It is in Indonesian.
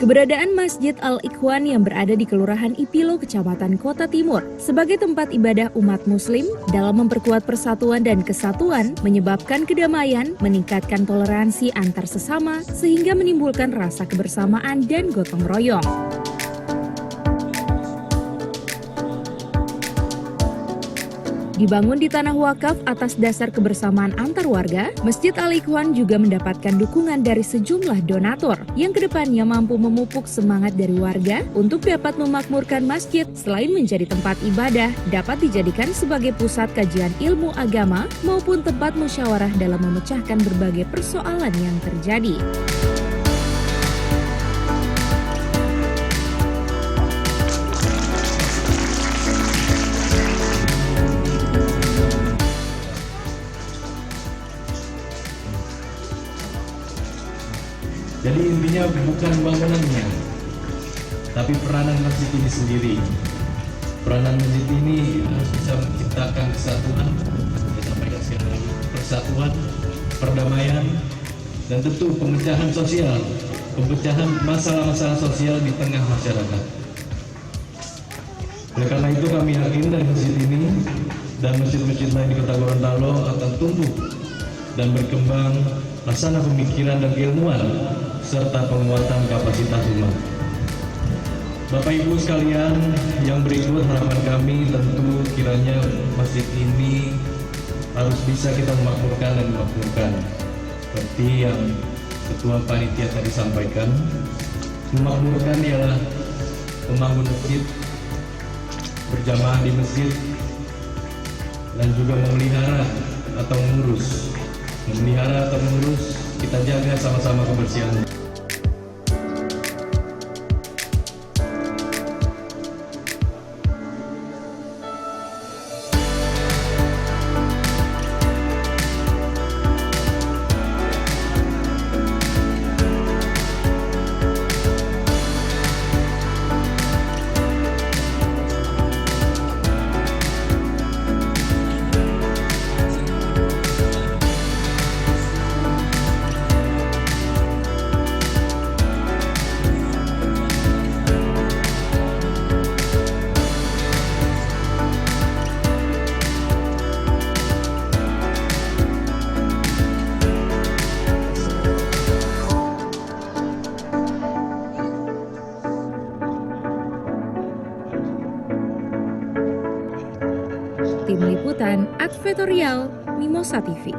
Keberadaan Masjid Al-Ikhwan yang berada di Kelurahan Ipilo, Kecamatan Kota Timur, sebagai tempat ibadah umat muslim dalam memperkuat persatuan dan kesatuan, menyebabkan kedamaian, meningkatkan toleransi antar sesama, sehingga menimbulkan rasa kebersamaan dan gotong royong. Dibangun di tanah wakaf atas dasar kebersamaan antar warga, Masjid Al-Ikhwan juga mendapatkan dukungan dari sejumlah donatur yang kedepannya mampu memupuk semangat dari warga untuk dapat memakmurkan masjid selain menjadi tempat ibadah, dapat dijadikan sebagai pusat kajian ilmu agama maupun tempat musyawarah dalam memecahkan berbagai persoalan yang terjadi. Jadi intinya bukan bangunannya, tapi peranan masjid ini sendiri. Peranan masjid ini harus bisa menciptakan kesatuan, persatuan, perdamaian, dan tentu pemecahan sosial, pemecahan masalah-masalah sosial di tengah masyarakat. Oleh karena itu kami yakin dari masjid ini dan masjid-masjid lain di Kota Gorontalo akan tumbuh dan berkembang laksana pemikiran dan keilmuan serta penguatan kapasitas umat. Bapak Ibu sekalian yang berikut, harapan kami tentu kiranya masjid ini harus bisa kita memakmurkan dan memakmurkan. Seperti yang Ketua Panitia tadi sampaikan, memakmurkan ialah membangun masjid, berjamaah di masjid, dan juga memelihara atau mengurus. Memelihara atau mengurus, kita jaga sama-sama kebersihan. Tim Liputan Advertorial Mimosa TV.